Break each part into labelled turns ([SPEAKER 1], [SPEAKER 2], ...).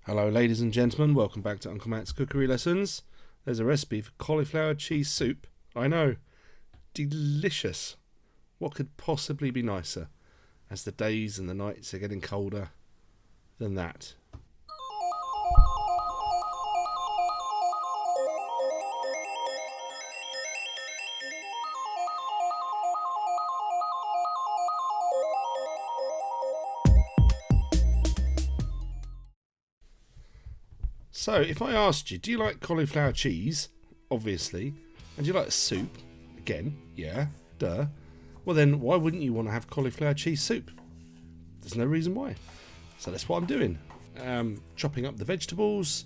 [SPEAKER 1] Hello ladies and gentlemen, welcome back to Uncle Matt's Cookery Lessons. There's a recipe for cauliflower cheese soup. I know, delicious. What could possibly be nicer as the days and the nights are getting colder than that? So, if I asked you, do you like cauliflower cheese? Obviously. And do you like soup? Again, yeah, duh. Well then, why wouldn't you want to have cauliflower cheese soup? There's no reason why. So that's what I'm doing. Chopping up the vegetables,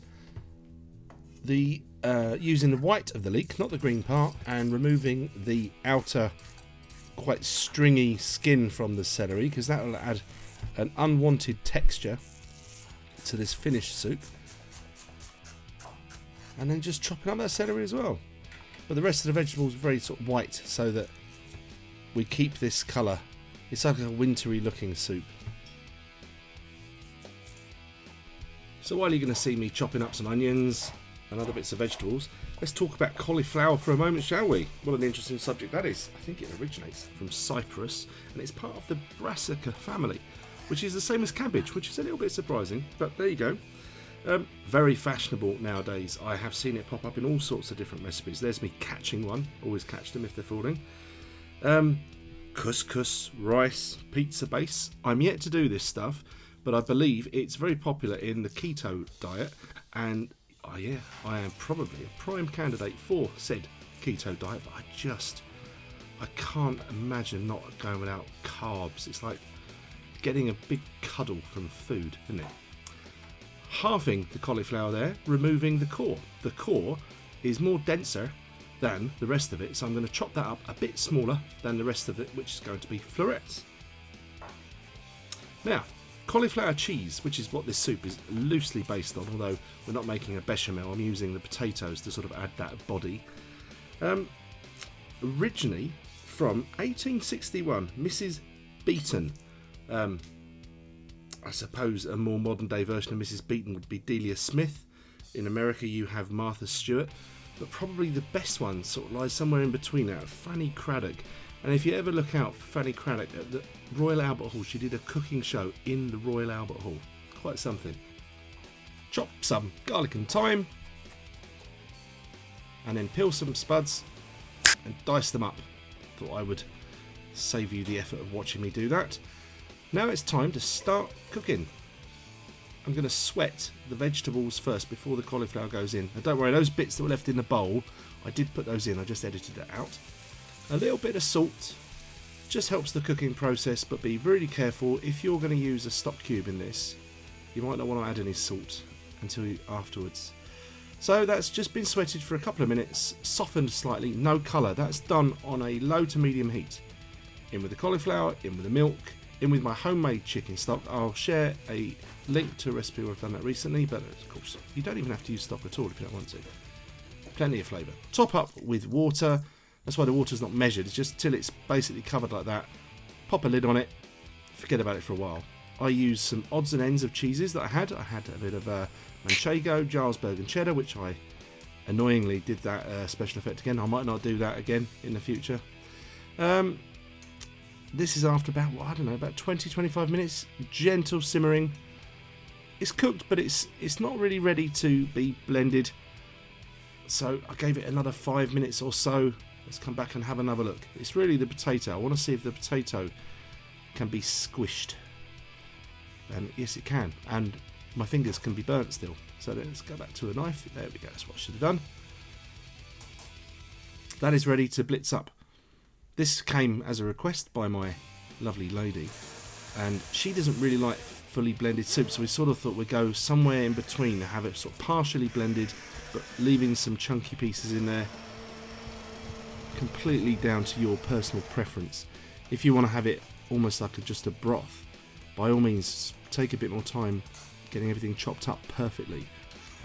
[SPEAKER 1] using the white of the leek, not the green part, and removing the outer quite stringy skin from the celery, because that will add an unwanted texture to this finished soup. And then just chopping up that celery as well. But the rest of the vegetables are very sort of white, so that we keep this colour. It's like a wintry looking soup. So while you're going to see me chopping up some onions and other bits of vegetables, let's talk about cauliflower for a moment, shall we? What an interesting subject that is. I think it originates from Cyprus, and it's part of the brassica family, which is the same as cabbage, which is a little bit surprising, but there you go. Very fashionable nowadays. I have seen it pop up in all sorts of different recipes. There's me catching one. Always catch them if they're falling. Couscous, rice, pizza base. I'm yet to do this stuff, but I believe it's very popular in the keto diet. And I am probably a prime candidate for said keto diet, but I can't imagine not going without carbs. It's like getting a big cuddle from food, isn't it? Halving the cauliflower there, removing the core. The core is more denser than the rest of it, so I'm going to chop that up a bit smaller than the rest of it, which is going to be florets. Now, cauliflower cheese, which is what this soup is loosely based on, although we're not making a bechamel, I'm using the potatoes to sort of add that body. Originally from 1861, Mrs. Beeton. I suppose a more modern day version of Mrs. Beeton would be Delia Smith. In America you have Martha Stewart, but probably the best one sort of lies somewhere in between that, Fanny Craddock. And if you ever look out for Fanny Craddock at the Royal Albert Hall, she did a cooking show in the Royal Albert Hall. Quite something. Chop some garlic and thyme, and then peel some spuds and dice them up. Thought I would save you the effort of watching me do that. Now it's time to start cooking. I'm going to sweat the vegetables first before the cauliflower goes in. And don't worry, those bits that were left in the bowl, I did put those in, I just edited it out. A little bit of salt just helps the cooking process, but be really careful. If you're going to use a stock cube in this, you might not want to add any salt until afterwards. So that's just been sweated for a couple of minutes, softened slightly, no colour. That's done on a low to medium heat. In with the cauliflower, in with the milk, in with my homemade chicken stock. I'll share a link to a recipe where I've done that recently, but of course you don't even have to use stock at all if you don't want to. Plenty of flavour. Top up with water. That's why the water's not measured, it's just till it's basically covered like that. Pop a lid on it, forget about it for a while. I used some odds and ends of cheeses that I had. I had a bit of Manchego, Jarlsberg and Cheddar, which I annoyingly did that special effect again. I might not do that again in the future. This is after about, about 20-25 minutes, gentle simmering. It's cooked, but it's not really ready to be blended. So I gave it another 5 minutes or so. Let's come back and have another look. It's really the potato. I want to see if the potato can be squished. And yes, it can. And my fingers can be burnt still. So let's go back to a knife. There we go. That's what I should have done. That is ready to blitz up. This came as a request by my lovely lady, and she doesn't really like fully blended soup, so we sort of thought we'd go somewhere in between, have it sort of partially blended but leaving some chunky pieces in there. Completely down to your personal preference. If you want to have it almost like just a broth, by all means take a bit more time getting everything chopped up perfectly,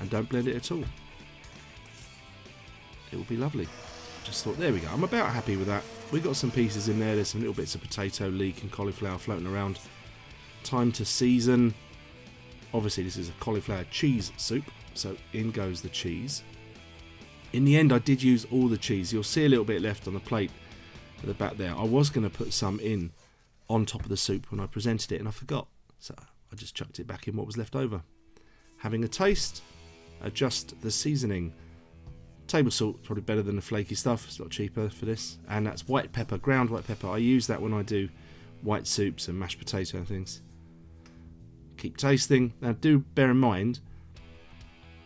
[SPEAKER 1] and don't blend it at all. It will be lovely. Just thought, there we go, I'm about happy with that. We got some pieces in there, there's some little bits of potato, leek and cauliflower floating around. Time to season. Obviously this is a cauliflower cheese soup, so in goes the cheese. In the end I did use all the cheese. You'll see a little bit left on the plate at the back there. I was going to put some in on top of the soup when I presented it and I forgot, so I just chucked it back in what was left over. Having a taste, adjust the seasoning. Table salt probably better than the flaky stuff, it's a lot cheaper for this. And that's white pepper, ground white pepper. I use that when I do white soups and mashed potato and things. Keep tasting. Now do bear in mind,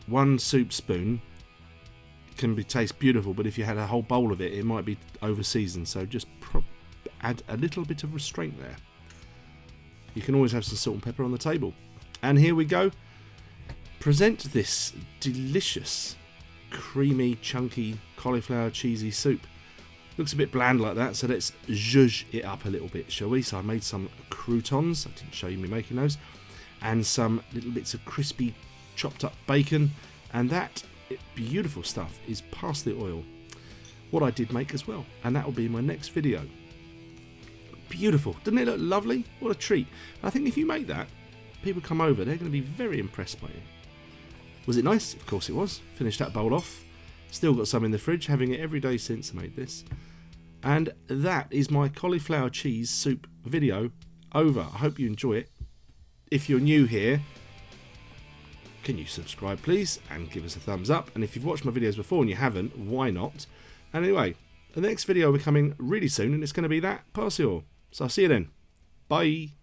[SPEAKER 1] 1 soup spoon can taste beautiful, but if you had a whole bowl of it, it might be over seasoned, so just add a little bit of restraint there. You can always have some salt and pepper on the table. And here we go. Present this delicious, creamy, chunky, cauliflower cheesy soup. Looks a bit bland like that, so let's zhuzh it up a little bit, shall we? So I made some croutons, I didn't show you me making those, and some little bits of crispy chopped up bacon, and that beautiful stuff is parsley oil, what I did make as well, and that will be my next video. Beautiful, doesn't it look lovely? What a treat. I think if you make that, people come over, they're going to be very impressed by you. Was it nice? Of course it was. Finished that bowl off. Still got some in the fridge, having it every day since I made this. And that is my cauliflower cheese soup video over. I hope you enjoy it. If you're new here, can you subscribe please and give us a thumbs up? And if you've watched my videos before and you haven't, why not? And anyway, the next video will be coming really soon and it's going to be that parsley oil. So I'll see you then. Bye.